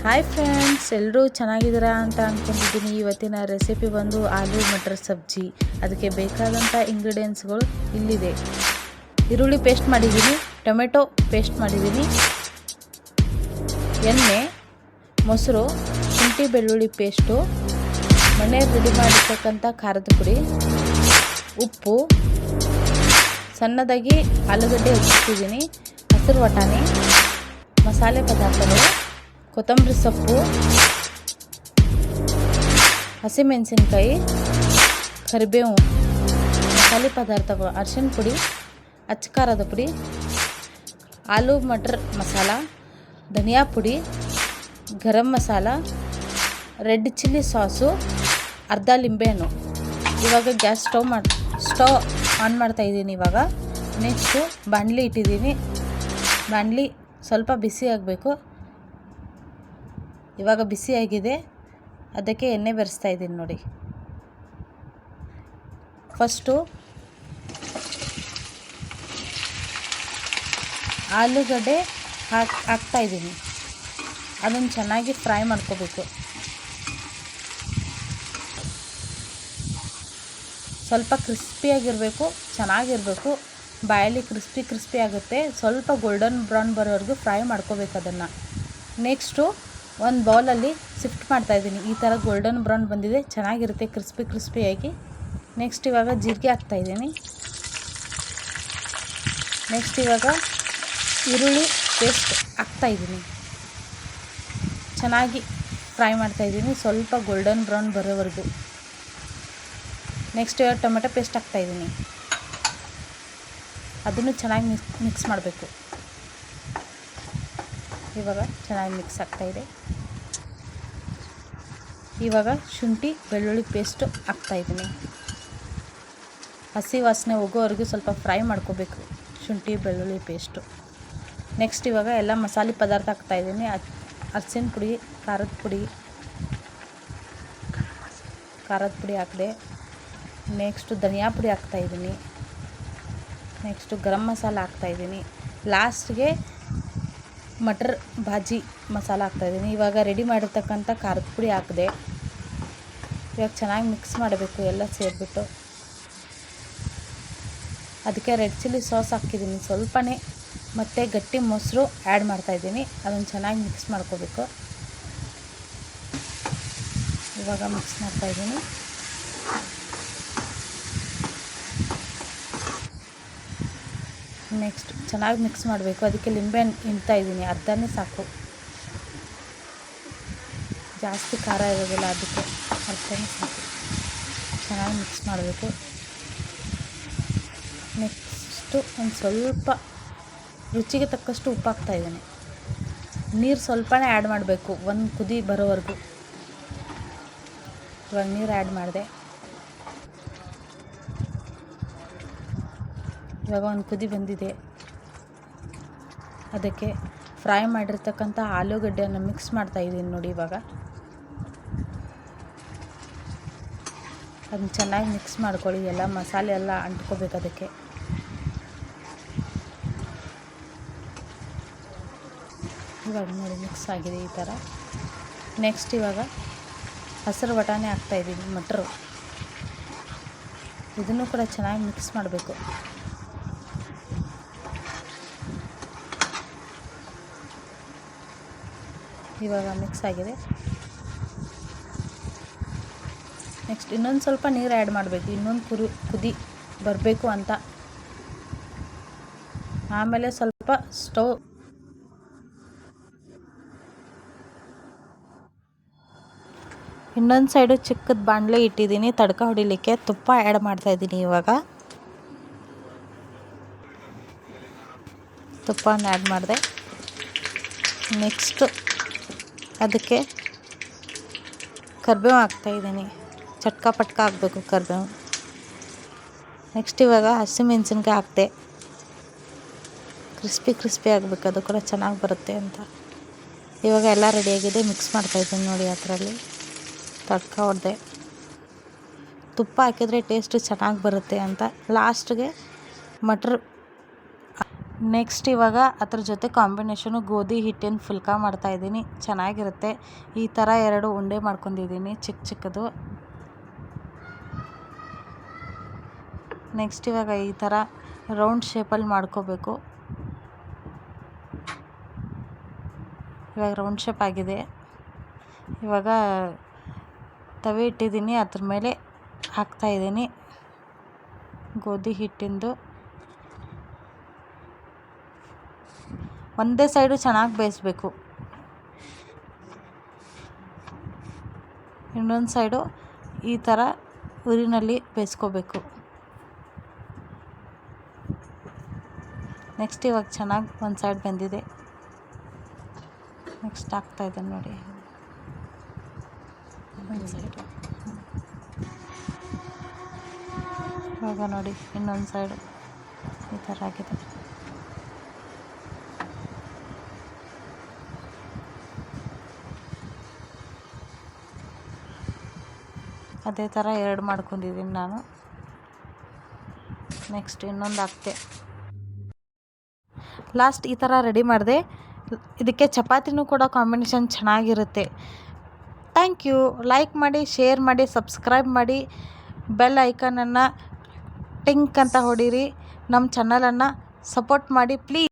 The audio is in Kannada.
ಹಾಯ್ ಫ್ರೆಂಡ್ಸ್, ಎಲ್ಲರೂ ಚೆನ್ನಾಗಿದ್ದೀರಾ ಅಂತ ಅಂದ್ಕೊಂಡಿದ್ದೀನಿ. ಇವತ್ತಿನ ರೆಸಿಪಿ ಬಂದು ಆಲೂ ಮಟರ್ ಸಬ್ಜಿ. ಅದಕ್ಕೆ ಬೇಕಾದಂಥ ಇಂಗ್ರೀಡಿಯೆಂಟ್ಸ್ಗಳು ಇಲ್ಲಿದೆ. ಈರುಳ್ಳಿ ಪೇಸ್ಟ್ ಮಾಡಿದ್ದೀನಿ, ಟೊಮೆಟೊ ಪೇಸ್ಟ್ ಮಾಡಿದ್ದೀನಿ, ಎಣ್ಣೆ, ಮೊಸರು, ಶುಂಠಿ ಬೆಳ್ಳುಳ್ಳಿ ಪೇಸ್ಟು, ಮನೆಯಲ್ಲಿ ರೆಡಿ ಮಾಡಿರ್ತಕ್ಕಂಥ ಖಾರದ ಪುಡಿ, ಉಪ್ಪು, ಸಣ್ಣದಾಗಿ ಆಲೂಗಡ್ಡೆ ಹೆಚ್ಚಿಟ್ಟಿದ್ದೀನಿ, ಹಸಿರು ವಟಾಣಿ, ಮಸಾಲೆ ಪದಾರ್ಥಗಳು, ಕೊತ್ತಂಬರಿ ಸೊಪ್ಪು, ಹಸಿಮೆಣಸಿನ್ಕಾಯಿ, ಕರಿಬೇವು, ಮಸಾಲೆ ಪದಾರ್ಥಗಳು, ಅರಿಶಿನ ಪುಡಿ, ಅಚ್ಚ ಖಾರದ ಪುಡಿ, ಆಲೂ ಮಟರ್ ಮಸಾಲ, ಧನಿಯಾ ಪುಡಿ, garam masala, red chilli sauce, ಅರ್ಧ ಲಿಂಬೆಹಣ್ಣು. ಇವಾಗ ಗ್ಯಾಸ್ ಸ್ಟವ್ ಆನ್ ಮಾಡ್ತಾಯಿದ್ದೀನಿ. ಇವಾಗ ನೆಕ್ಸ್ಟು ಬಾಣಲಿ ಇಟ್ಟಿದ್ದೀನಿ. ಬಾಣಲಿ ಸ್ವಲ್ಪ ಬಿಸಿ ಆಗಬೇಕು. ಇವಾಗ ಬಿಸಿಯಾಗಿದೆ, ಅದಕ್ಕೆ ಎಣ್ಣೆ ಬೆರೆಸ್ತಾ ಇದ್ದೀನಿ ನೋಡಿ. ಫಸ್ಟು ಆಲೂಗಡ್ಡೆ ಹಾಕ್ತಾಯಿದ್ದೀನಿ. ಅದನ್ನು ಚೆನ್ನಾಗಿ ಫ್ರೈ ಮಾಡ್ಕೋಬೇಕು. ಸ್ವಲ್ಪ ಕ್ರಿಸ್ಪಿಯಾಗಿರಬೇಕು, ಚೆನ್ನಾಗಿರಬೇಕು. ಬಾಯಲ್ಲಿ ಕ್ರಿಸ್ಪಿ ಆಗುತ್ತೆ. ಸ್ವಲ್ಪ ಗೋಲ್ಡನ್ ಬ್ರೌನ್ ಬರೋವರೆಗೂ ಫ್ರೈ ಮಾಡ್ಕೋಬೇಕು ಅದನ್ನು. ನೆಕ್ಸ್ಟು ಒಂದು ಬೌಲಲ್ಲಿ ಶಿಫ್ಟ್ ಮಾಡ್ತಾಯಿದ್ದೀನಿ. ಈ ಥರ ಗೋಲ್ಡನ್ ಬ್ರೌನ್ ಬಂದಿದೆ, ಚೆನ್ನಾಗಿರುತ್ತೆ ಕ್ರಿಸ್ಪಿಯಾಗಿ. ನೆಕ್ಸ್ಟ್ ಇವಾಗ ಜೀರಿಗೆ ಹಾಕ್ತಾಯಿದ್ದೀನಿ. ನೆಕ್ಸ್ಟ್ ಇವಾಗ ಈರುಳ್ಳಿ ಪೇಸ್ಟ್ ಹಾಕ್ತಾಯಿದ್ದೀನಿ. ಚೆನ್ನಾಗಿ ಫ್ರೈ ಮಾಡ್ತಾಯಿದ್ದೀನಿ, ಸ್ವಲ್ಪ ಗೋಲ್ಡನ್ ಬ್ರೌನ್ ಬರೋವರೆಗೂ. ನೆಕ್ಸ್ಟ್ ಇವಾಗ ಟೊಮೆಟೊ ಪೇಸ್ಟ್ ಹಾಕ್ತಾಯಿದ್ದೀನಿ. ಅದನ್ನು ಚೆನ್ನಾಗಿ ಮಿಕ್ಸ್ ಮಾಡಬೇಕು. ಇವಾಗ ಚೆನ್ನಾಗಿ ಮಿಕ್ಸ್ ಆಗ್ತಾಯಿದೆ. ಇವಾಗ ಶುಂಠಿ ಬೆಳ್ಳುಳ್ಳಿ ಪೇಸ್ಟು ಹಾಕ್ತಾಯಿದ್ದೀನಿ. ಹಸಿ ವಾಸನೆ ಹೋಗೋವರೆಗೂ ಸ್ವಲ್ಪ ಫ್ರೈ ಮಾಡ್ಕೋಬೇಕು ಶುಂಠಿ ಬೆಳ್ಳುಳ್ಳಿ ಪೇಸ್ಟು. ನೆಕ್ಸ್ಟ್ ಇವಾಗ ಎಲ್ಲ ಮಸಾಲೆ ಪದಾರ್ಥ ಹಾಕ್ತಾಯಿದ್ದೀನಿ. ಅರಿಶಿನ ಪುಡಿ, ಖಾರದ ಪುಡಿ ಹಾಕಿದೆ. ನೆಕ್ಸ್ಟು ಧನಿಯಾ ಪುಡಿ ಹಾಕ್ತಾಯಿದ್ದೀನಿ. ನೆಕ್ಸ್ಟು ಗರಂ ಮಸಾಲ ಹಾಕ್ತಾಯಿದ್ದೀನಿ. ಲಾಸ್ಟ್ಗೆ ಮಟರ್ ಭಾಜಿ ಮಸಾಲ ಹಾಕ್ತಾಯಿದ್ದೀನಿ. ಇವಾಗ ರೆಡಿ ಮಾಡಿರ್ತಕ್ಕಂಥ ಖಾರದ ಪುಡಿ ಹಾಕಿದೆ. ಇವಾಗ ಚೆನ್ನಾಗಿ ಮಿಕ್ಸ್ ಮಾಡಬೇಕು ಎಲ್ಲ ಸೇರಿಬಿಟ್ಟು. ಅದಕ್ಕೆ ರೆಡ್ ಚಿಲ್ಲಿ ಸಾಸ್ ಹಾಕಿದ್ದೀನಿ ಸ್ವಲ್ಪನೇ, ಮತ್ತು ಗಟ್ಟಿ ಮೊಸರು ಆ್ಯಡ್ ಮಾಡ್ತಾಯಿದ್ದೀನಿ. ಅದನ್ನು ಚೆನ್ನಾಗಿ ಮಿಕ್ಸ್ ಮಾಡ್ಕೋಬೇಕು. ಇವಾಗ ಮಿಕ್ಸ್ ಮಾಡ್ತಾಯಿದ್ದೀನಿ. ನೆಕ್ಸ್ಟ್ ಚೆನ್ನಾಗಿ ಮಿಕ್ಸ್ ಮಾಡಬೇಕು. ಅದಕ್ಕೆ ಲಿಂಬೆಹಣ್ಣು ಹಿಂಡ್ತಾಯಿದ್ದೀನಿ, ಅರ್ಧನೇ ಸಾಕು. ಜಾಸ್ತಿ ಖಾರ ಇರೋದಿಲ್ಲ, ಅದಕ್ಕೆ ಅರ್ಧನೇ ಸಾಕು. ಚೆನ್ನಾಗಿ ಮಿಕ್ಸ್ ಮಾಡಬೇಕು. ನೆಕ್ಸ್ಟು ಒಂದು ಸ್ವಲ್ಪ ರುಚಿಗೆ ತಕ್ಕಷ್ಟು ಉಪ್ಪು ಹಾಕ್ತಾಯಿದ್ದೀನಿ. ನೀರು ಸ್ವಲ್ಪನೇ ಆ್ಯಡ್ ಮಾಡಬೇಕು, ಒಂದು ಕುದಿ ಬರೋವರೆಗೂ. ಇವಾಗ ನೀರು ಆ್ಯಡ್ ಮಾಡಿದೆ. ಇವಾಗ ಒಂದು ಕುದಿ ಬಂದಿದೆ. ಅದಕ್ಕೆ ಫ್ರೈ ಮಾಡಿರ್ತಕ್ಕಂಥ ಆಲೂಗಡ್ಡೆಯನ್ನು ಮಿಕ್ಸ್ ಮಾಡ್ತಾಯಿದ್ದೀನಿ ನೋಡಿ. ಇವಾಗ ಅದನ್ನ ಚೆನ್ನಾಗಿ ಮಿಕ್ಸ್ ಮಾಡ್ಕೊಳ್ಳಿ. ಎಲ್ಲ ಮಸಾಲೆ ಎಲ್ಲ ಅಂಟ್ಕೋಬೇಕು ಅದಕ್ಕೆ. ಇವಾಗ ನೋಡಿ ಮಿಕ್ಸ್ ಆಗಿದೆ ಈ ಥರ. ನೆಕ್ಸ್ಟ್ ಇವಾಗ ಹಸಿರು ವಟಾಣಿ ಹಾಕ್ತಾಯಿದ್ದೀನಿ, ಮಟರು. ಇದನ್ನು ಕೂಡ ಚೆನ್ನಾಗಿ ಮಿಕ್ಸ್ ಮಾಡಬೇಕು. ಇವಾಗ ಮಿಕ್ಸ್ ಆಗಿದೆ. ನೆಕ್ಸ್ಟ್ ಇನ್ನೊಂದು ಸ್ವಲ್ಪ ನೀರು ಆ್ಯಡ್ ಮಾಡಬೇಕು, ಇನ್ನೊಂದು ಕುದಿ ಬರಬೇಕು ಅಂತ. ಆಮೇಲೆ ಸ್ವಲ್ಪ ಸ್ಟವ್ ಇನ್ನೊಂದು ಸೈಡು ಚಿಕ್ಕದ ಬಾಣಲೆ ಇಟ್ಟಿದ್ದೀನಿ ತಡ್ಕ ಹೊಡಿಲಿಕ್ಕೆ. ತುಪ್ಪ ಆ್ಯಡ್ ಮಾಡ್ತಾಯಿದ್ದೀನಿ. ಇವಾಗ ತುಪ್ಪನ ಆ್ಯಡ್ ಮಾಡಿದೆ. ನೆಕ್ಸ್ಟ್ ಅದಕ್ಕೆ ಕರಿಬೇವು ಹಾಕ್ತಾಯಿದ್ದೀನಿ. ಚಟ್ಕ ಪಟ್ಕ ಹಾಕಬೇಕು ಕರಿಬೇವು. ನೆಕ್ಸ್ಟ್ ಇವಾಗ ಹಸಿಮೆಣಸಿನ್ಕಾಯಿ ಹಾಕ್ತೆ. ಕ್ರಿಸ್ಪಿ ಆಗಬೇಕು, ಅದು ಕೂಡ ಚೆನ್ನಾಗಿ ಬರುತ್ತೆ ಅಂತ. ಇವಾಗ ಎಲ್ಲ ರೆಡಿಯಾಗಿದೆ. ಮಿಕ್ಸ್ ಮಾಡ್ತಾಯಿದ್ದೀನಿ ನೋಡಿ. ಅದರಲ್ಲಿ ತಡ್ಕ ಹೊಡೆದೆ. ತುಪ್ಪ ಹಾಕಿದರೆ ಟೇಸ್ಟು ಚೆನ್ನಾಗಿ ಬರುತ್ತೆ ಅಂತ. ಲಾಸ್ಟ್ಗೆ ಮಟರ್ ನೆಕ್ಸ್ಟ್ ಇವಾಗ ಅದ್ರ ಜೊತೆ ಕಾಂಬಿನೇಷನು ಗೋಧಿ ಹಿಟ್ಟಿನ ಫುಲ್ಕ ಮಾಡ್ತಾಯಿದ್ದೀನಿ. ಚೆನ್ನಾಗಿರುತ್ತೆ. ಈ ಥರ 2 ಉಂಡೆ ಮಾಡ್ಕೊಂಡಿದ್ದೀನಿ ಚಿಕ್ಕ ಚಿಕ್ಕದು. ನೆಕ್ಸ್ಟ್ ಇವಾಗ ಈ ಥರ ರೌಂಡ್ ಶೇಪಲ್ಲಿ ಮಾಡ್ಕೋಬೇಕು. ಇವಾಗ ರೌಂಡ್ ಶೇಪ್ ಆಗಿದೆ. ಇವಾಗ ತವೆ ಇಟ್ಟಿದ್ದೀನಿ, ಅದ್ರ ಮೇಲೆ ಹಾಕ್ತಾಯಿದ್ದೀನಿ ಗೋಧಿ ಹಿಟ್ಟಿಂದು. ಒಂದೇ ಸೈಡು ಚೆನ್ನಾಗಿ ಬೇಯಿಸ್ಬೇಕು, ಇನ್ನೊಂದು ಸೈಡು ಈ ಥರ ಉರಿನಲ್ಲಿ ಬೇಯಿಸ್ಕೋಬೇಕು. ನೆಕ್ಸ್ಟ್ ಇವಾಗ ಚೆನ್ನಾಗಿ ಒಂದು ಸೈಡ್ ಬೆಂದಿದೆ. ನೆಕ್ಸ್ಟ್ ಹಾಕ್ತಾಯಿದ್ದೀನಿ ನೋಡಿ ಒಂದು ಸೈಡು. ಇವಾಗ ನೋಡಿ ಇನ್ನೊಂದು ಸೈಡು ಈ ಥರ ಆಗಿದೆ. ಅದೇ ಥರ 2 ಮಾಡ್ಕೊಂಡಿದ್ದೀನಿ ನಾನು. ನೆಕ್ಸ್ಟ್ ಇನ್ನೊಂದು ಹಾಕ್ತೆ. ಲಾಸ್ಟ್ ಈ ಥರ ರೆಡಿ ಮಾಡಿದೆ. ಇದಕ್ಕೆ ಚಪಾತಿನೂ ಕೂಡ ಕಾಂಬಿನೇಷನ್ ಚೆನ್ನಾಗಿರುತ್ತೆ. Thank you. ಲೈಕ್ ಮಾಡಿ, ಶೇರ್ ಮಾಡಿ, ಸಬ್ಸ್ಕ್ರೈಬ್ ಮಾಡಿ, ಬೆಲ್ ಐಕನನ್ನು ಟಿಂಕ್ ಅಂತ ಹೊಡೀರಿ. ನಮ್ಮ ಚಾನಲನ್ನು ಸಪೋರ್ಟ್ ಮಾಡಿ ಪ್ಲೀಸ್.